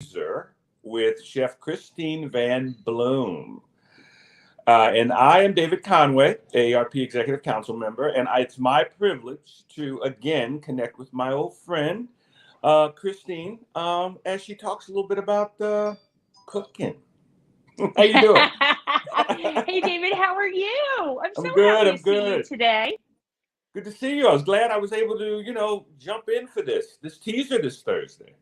Teaser with Chef Christine Van Bloem. And I am David Conway, AARP Executive Council member, and it's my privilege to again connect with my old friend, Christine, as she talks a little bit about cooking. How you doing? Hey, David, how are you? I'm so I'm good. happy I'm to see you good. today. Good to see you. I was glad I was able to, jump in for this teaser this Thursday.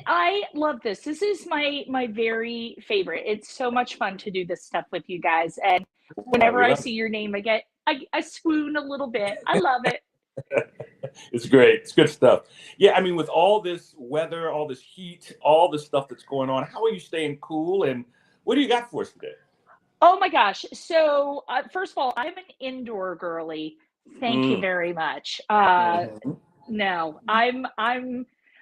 I love this. This is my very favorite. It's so much fun to do this stuff with you guys. And whenever We I love see your name, I swoon a little bit. I love it. it. It's great. It's good stuff. Yeah, I mean, with all this weather, all this heat, all the stuff that's going on, how are you staying cool? And what do you got for us today? Oh my gosh. So, first of all, I'm an indoor girly. Thank you Mm. very much. Hmm. No, I'm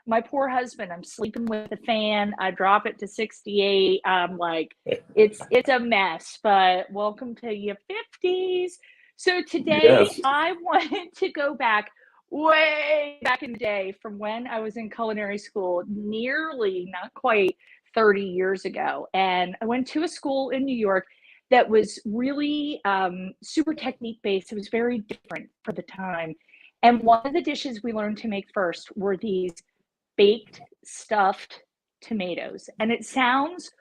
my poor husband. I'm sleeping with a fan. I drop it to 68. I'm like, it's a mess, but welcome to your 50s. So today Yes. I wanted to go back way back in the day from when I was in culinary school, nearly not quite 30 years ago. And I went to a school in New York that was really super technique based. It was very different for the time. And one of the dishes we learned to make first were these baked stuffed tomatoes. And it sounds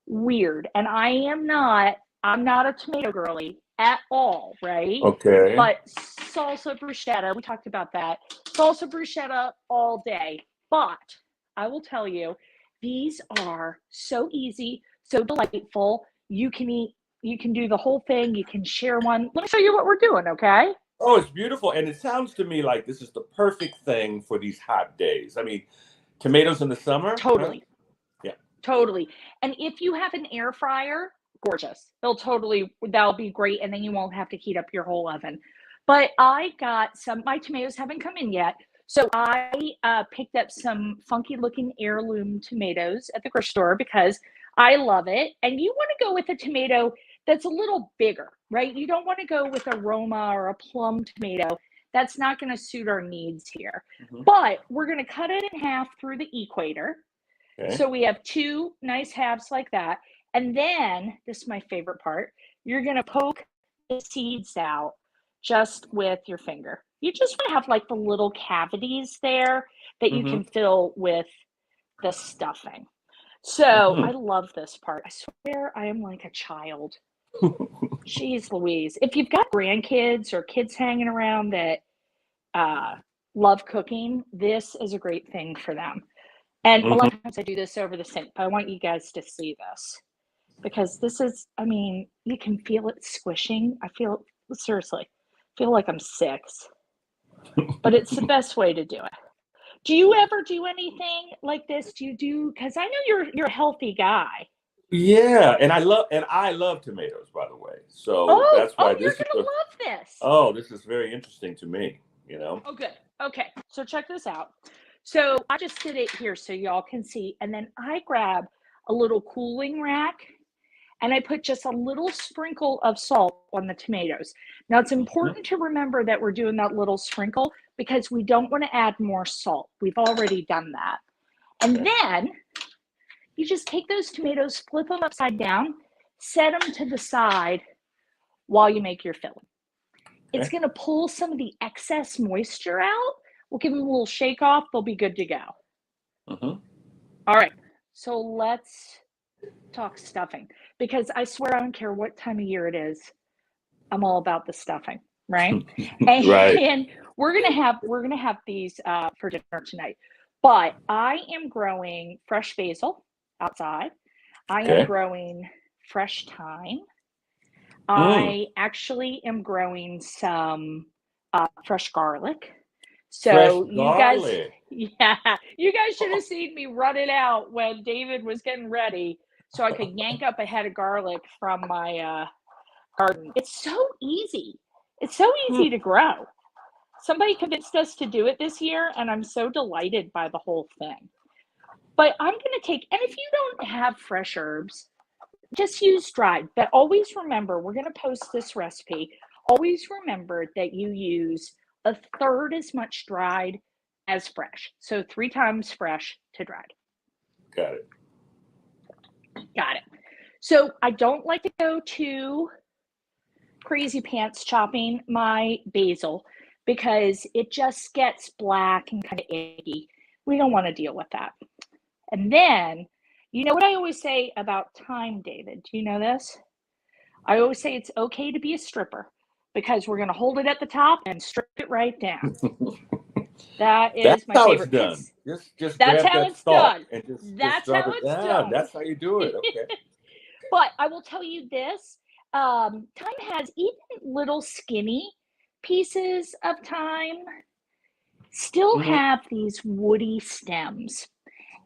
weird. And I'm not a tomato girly at all, right? Okay. But salsa bruschetta, we talked about that. Salsa bruschetta all day. But I will tell you, these are so easy, so delightful. You can do the whole thing, you can share one. Let me show you what we're doing, okay? Oh, it's beautiful. And it sounds to me like this is the perfect thing for these hot days. I mean, tomatoes in the summer, huh? Totally. Yeah. Totally. And if you have an air fryer, gorgeous. That'll be great. And then you won't have to heat up your whole oven. But I got my tomatoes haven't come in yet. So I picked up some funky looking heirloom tomatoes at the grocery store because I love it. And you want to go with a tomato that's a little bigger, right? You don't want to go with a Roma or a plum tomato. That's not going to suit our needs here. Hmm. But we're going to cut it in half through the equator, Okay. so we have two nice halves like that. And then, this is my favorite part, you're going to poke the seeds out just with your finger. You just want to have like the little cavities there that you Hmm. can fill with the stuffing. So I Hmm. love this part. I swear I am like a child. Jeez Louise. If you've got grandkids or kids hanging around that uh, love cooking, this is a great thing for them. And a lot Hmm. of times I do this over the sink, but I want you guys to see this because this is, I mean, you can feel it squishing. Seriously, feel like I'm six, but it's the best way to do it. Do you ever do anything like this? Because I know you're a healthy guy. Yeah, and I love tomatoes, by the way. So Oh, that's why you're this is going to love this. this is very interesting to me, you know. Oh, good. Okay, so check this out. So I just did it here so y'all can see. And then I grab a little cooling rack and I put just a little sprinkle of salt on the tomatoes. Now it's Hmm. important to remember that we're doing that little sprinkle because we don't want to add more salt. We've already done that. And Okay. then you just take those tomatoes, flip them upside down, set them to the side while you make your filling. It's Okay. going to pull some of the excess moisture out. We'll give them a little shake off. They'll be good to go. Hmm. All right. So let's talk stuffing because I swear I don't care what time of year it is. I'm all about the stuffing, right? Right. And we're gonna have these for dinner tonight. But I am growing fresh basil outside. I am Okay. growing fresh thyme. Mm. I actually am growing some fresh garlic. Fresh So you guys, garlic. yeah, you guys should have Oh. seen me run it out when David was getting ready, so I could yank up a head of garlic from my garden. It's so easy. It's so easy to Hmm. grow. Somebody convinced us to do it this year, and I'm so delighted by the whole thing. But I'm going to take, and if you don't have fresh herbs, just use dried. But always remember, we're going to post this recipe. Always remember that you use a third as much dried as fresh. So 3 times fresh to dried. Got it. So I don't like to go too crazy pants chopping my basil because it just gets black and kind of icky. We don't want to deal with that. And then, you know what I always say about thyme, David? Do you know this? I always say it's okay to be a stripper because we're going to hold it at the top and strip it right down. That That's is my how favorite. it's done. Just That's grab how that it's stalk done. and just That's drop how it it's down. done. That's how you do it. Okay. But I will tell you this, thyme has even little skinny pieces of thyme still Mhm. have these woody stems,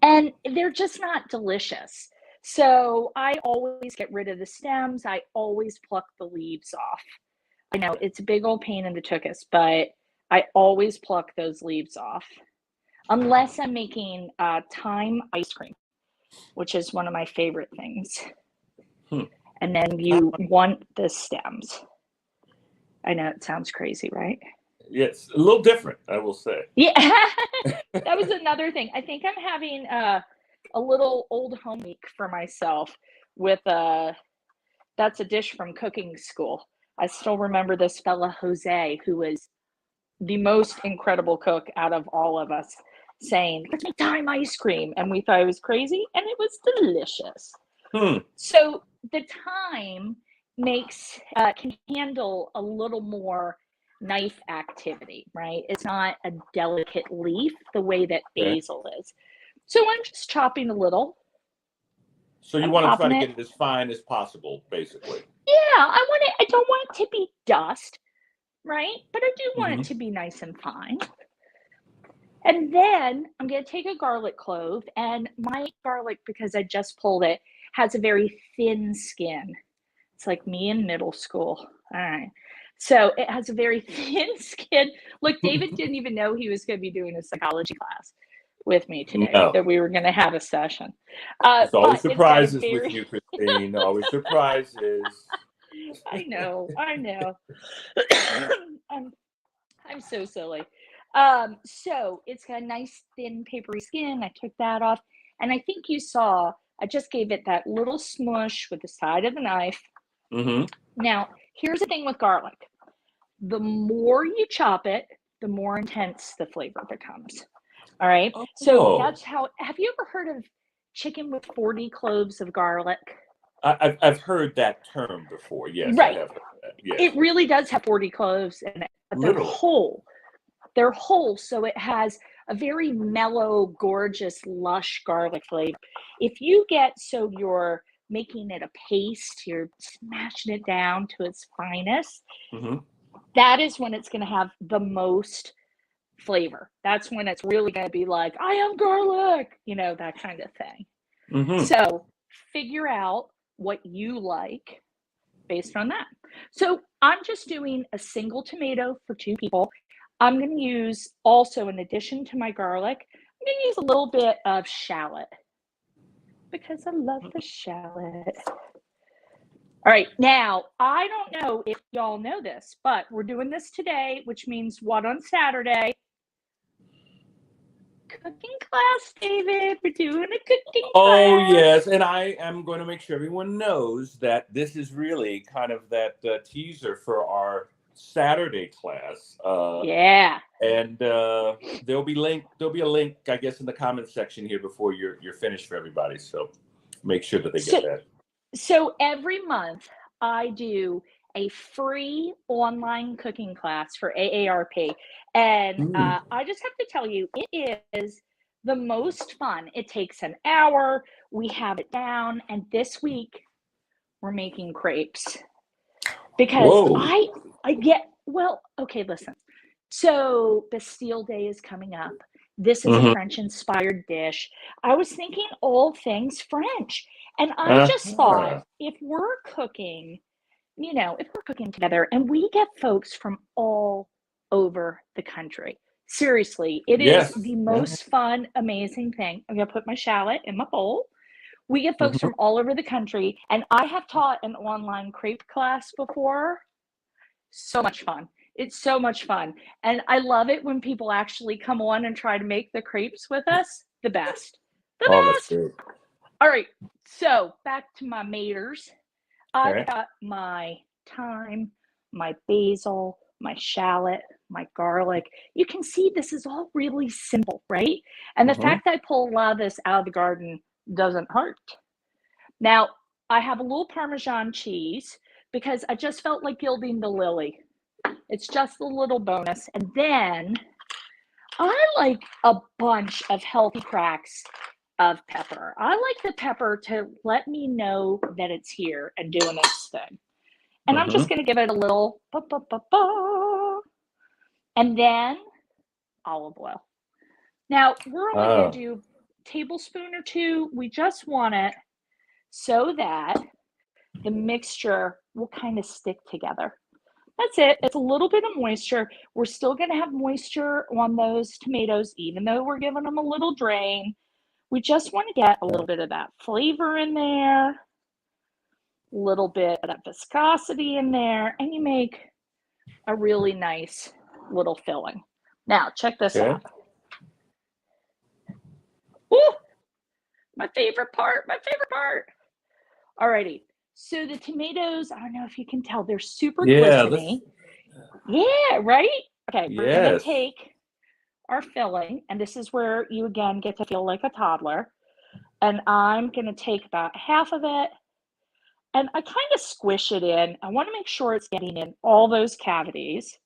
and they're just not delicious. So I always get rid of the stems. I always pluck the leaves off. I know it's a big old pain in the tuchus, but I always pluck those leaves off. Unless I'm making thyme ice cream, which is one of my favorite things. Hmm. And then you want the stems. I know it sounds crazy, right? Yes, a little different, I will say. Yeah, that was another thing. I think I'm having a little old home week for myself with that's a dish from cooking school. I still remember this fella Jose, who was the most incredible cook out of all of us, saying, "Let's make thyme ice cream," and we thought it was crazy, and it was delicious. Hmm. So the thyme makes can handle a little more knife activity, right? It's not a delicate leaf the way that Okay. basil is. So I'm just chopping a little. So you I'm want to try popping to it. get it as fine as possible, basically. Yeah, I want it. I don't want it to be dust, right? But I do want Hmm. it to be nice and fine. And then I'm going to take a garlic clove, and my garlic, because I just pulled it, has a very thin skin. It's like me in middle school. All right. So it has a very thin skin. Look, David didn't even know he was going to be doing a psychology class with me today, No, that we were going to have a session. it's always But it's got a surprises with very, you, Christine. Always surprises. I know. I'm, I'm so silly. So it's got a nice thin papery skin. I took that off. And I think you saw, I just gave it that little smush with the side of the knife. Hmm. Now, here's the thing with garlic. The more you chop it, the more intense the flavor becomes. All right. So Oh, that's how, have you ever heard of chicken with 40 cloves of garlic? I've heard that term before. Yes, I Right. have heard that. Yes, It really does have 40 cloves in it, but they're literally. whole. They're whole. So it has a very mellow, gorgeous, lush garlic flavor. If you get, so you're making it a paste, you're smashing it down to its finest, Hmm. that is when it's going to have the most flavor. That's when it's really going to be like, I am garlic, that kind of thing. Hmm. So figure out what you like based on that. So I'm just doing a single tomato for 2 people. I'm going to use also, in addition to my garlic, I'm going to use a little bit of shallot because I love the shallot. All right, now I don't know if y'all know this, but we're doing this today, which means what on Saturday? Cooking class, David. We're doing a cooking Oh, class. yes. And I am going to make sure everyone knows that this is really kind of that teaser for our Saturday class. Yeah. And there'll be a link, I guess, in the comments section here before you're finished for everybody. So make sure that they So get that. So every month I do a free online cooking class for AARP. And Mm. I just have to tell you, it is the most fun. It takes an hour. We have it down. And this week we're making crepes because Whoa. I get, well, okay, listen. So Bastille Day is coming up. This is a Hmm. French inspired dish. I was thinking all things French. And I just thought, Uh-huh. if we're cooking, if we're cooking together and we get folks from all over the country, seriously, it is Yes. the Yeah. most fun, amazing thing. I'm going to put my shallot in my bowl. We get folks Hmm. from all over the country. And I have taught an online crepe class before. So much fun. It's so much fun. And I love it when people actually come on and try to make the crepes with us. The best. The Oh, that's best. great. All right. So back to my maters. I've Okay. got my thyme, my basil, my shallot, my garlic. You can see this is all really simple, right? And the Mm-hmm. fact that I pull a lot of this out of the garden doesn't hurt. Now, I have a little Parmesan cheese because I just felt like gilding the lily. It's just a little bonus. And then I like a bunch of healthy cracks of pepper. I like the pepper to let me know that it's here and doing its thing. And I'm Mm-hmm. just going to give it a little, and then olive oil. Now, we're only going to Oh, do a tablespoon or two. We just want it so that the mixture will kind of stick together. That's it. It's a little bit of moisture. We're still going to have moisture on those tomatoes, even though we're giving them a little drain. We just want to get a little bit of that flavor in there, a little bit of that viscosity in there, and you make a really nice little filling. Now, check this okay. out. Ooh, my favorite part, my favorite part. Alrighty, so the tomatoes, I don't know if you can tell, they're super Yeah, this, glistening. Yeah, right? Okay, we're gonna yes. take our filling, and this is where you again get to feel like a toddler. And I'm gonna take about half of it, and I kind of squish it in. I want to make sure it's getting in all those cavities.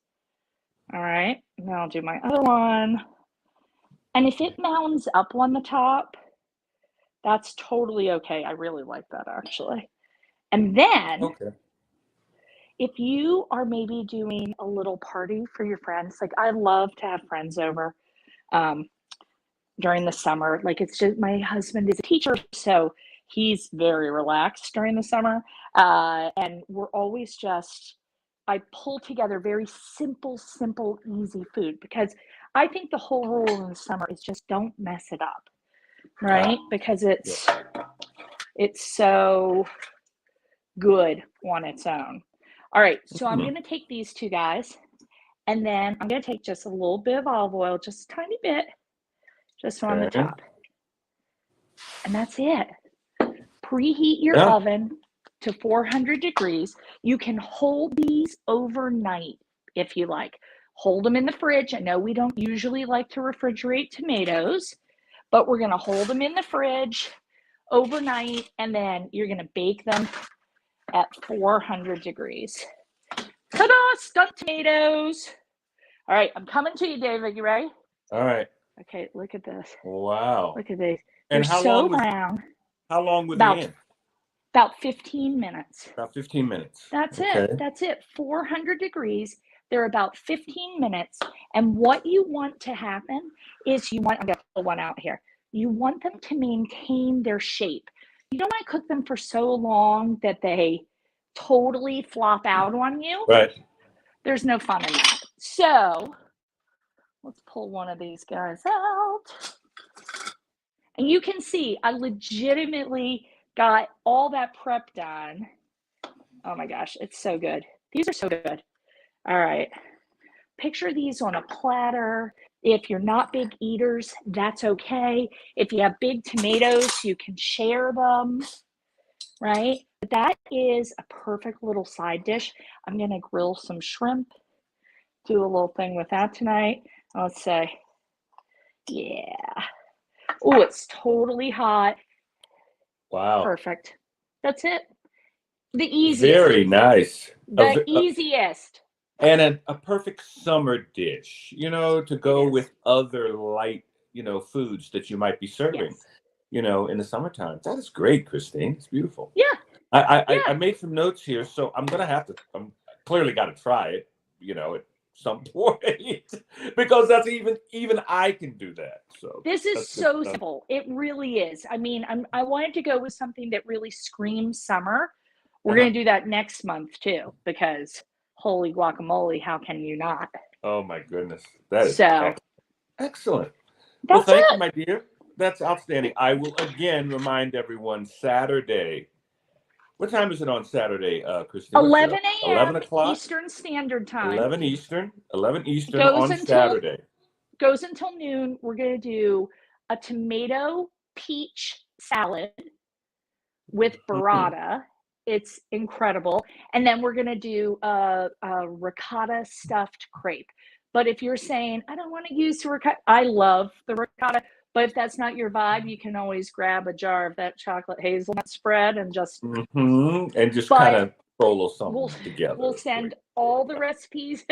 All right, now I'll do my other one. And if it mounds up on the top, that's totally okay. I really like that actually. And then Okay. if you are maybe doing a little party for your friends, like I love to have friends over um, during the summer. Like it's just my husband is a teacher, so he's very relaxed during the summer. And we're always just, I pull together very simple, easy food because I think the whole rule in the summer is just don't mess it up, right? Ah, Because yeah. it's so good on its own. All right, so I'm Hmm. gonna take these two guys, and then I'm gonna take just a little bit of olive oil, just a tiny bit, just on the Okay. top. And that's it. Preheat your Yeah. oven to 400 degrees. You can hold these overnight if you like. Hold them in the fridge. I know we don't usually like to refrigerate tomatoes, but we're going to hold them in the fridge overnight, and then you're going to bake them at 400 degrees. Ta-da! Stuffed tomatoes. All right, I'm coming to you, David. You ready? All right. Okay, look at this. Wow. Look at these. They're And so brown. how long were they About in? about 15 minutes. About 15 minutes. That's it. Okay. That's it. 400 degrees. They're about 15 minutes. And what you want to happen is I'm going to pull one out here. You want them to maintain their shape. You don't want to cook them for so long that they totally flop out on you. Right. There's no fun in that. So let's pull one of these guys out. And you can see I legitimately got all that prep done. Oh my gosh, it's so good. These are so good. All right. Picture these on a platter. If you're not big eaters, that's okay. If you have big tomatoes, you can share them, right? But that is a perfect little side dish. I'm going to grill some shrimp, do a little thing with that tonight. Let's say, yeah. Oh, it's totally hot. Wow. Perfect. That's it. The easiest. Very nice. The easiest. And a perfect summer dish, to It go is. with other light, foods that you might be serving, Yes. in the summertime. That is great, Christine. It's beautiful. Yeah. I Yeah. made some notes here, so I'm clearly got to try it, at some point, because that's even I can do that. So This is that's good so stuff. simple. It really is. I mean, I wanted to go with something that really screams summer. We're Uh-huh. going to do that next month too, because holy guacamole, how can you not? Oh my goodness, that is So excellent. Well, that's thank you, it. my dear. That's outstanding. I will again remind everyone Saturday. What time is it on Saturday, Christine? What is it? 11 11 a.m. o'clock? Eastern Standard Time. 11 Eastern. 11 Eastern Goes on until Saturday. goes until noon. We're going to do a tomato peach salad with Mhm. burrata. It's incredible. And then we're going to do a ricotta stuffed crepe. But if you're saying, I don't want to use the ricotta, I love the ricotta. But if that's not your vibe, you can always grab a jar of that chocolate hazelnut spread and just, And just kind but of roll we'll something we'll together. send all the recipes.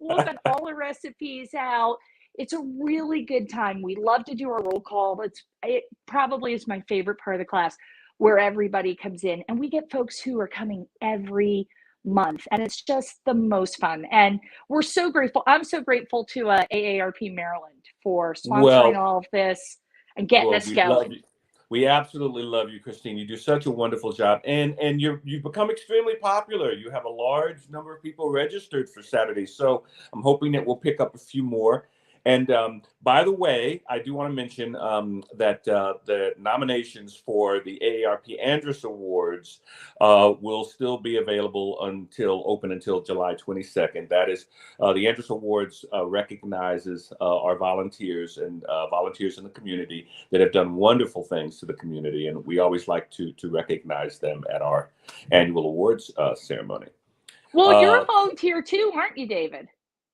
We'll send all the recipes out. It's a really good time. We love to do a roll call. It probably is my favorite part of the class, where everybody comes in and we get folks who are coming every month, and it's just the most fun. And we're so grateful. I'm so grateful to AARP Maryland for sponsoring Well, all of this and getting us we love going. you. We absolutely love you, Christine. You do such a wonderful job, and you've become extremely popular. You have a large number of people registered for Saturday, so I'm hoping that we'll pick up a few more. And by the way, I do want to mention that the nominations for the AARP Andrus Awards will still be available until July 22nd. That is, the Andrus Awards recognizes our volunteers and volunteers in the community that have done wonderful things to the community, and we always like to recognize them at our annual awards ceremony. Well, you're a Uh, volunteer too, aren't you, David?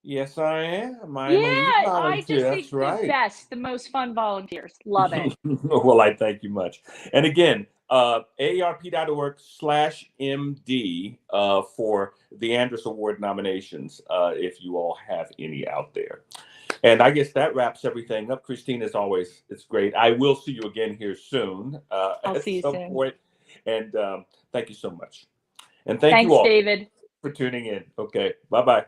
yes, I am. I Yeah, am a youth I volunteer. just That's think the right. best, the most fun volunteers. Love it. Well, I thank you much. And again, aarp.org/MD for the Andrus Award nominations, if you all have any out there. And I guess that wraps everything up. Christine, as always, it's great. I will see you again here soon I'll at see you some soon. point. And thank you so much. And thank you Thanks, all David. for tuning in. Okay. Bye bye.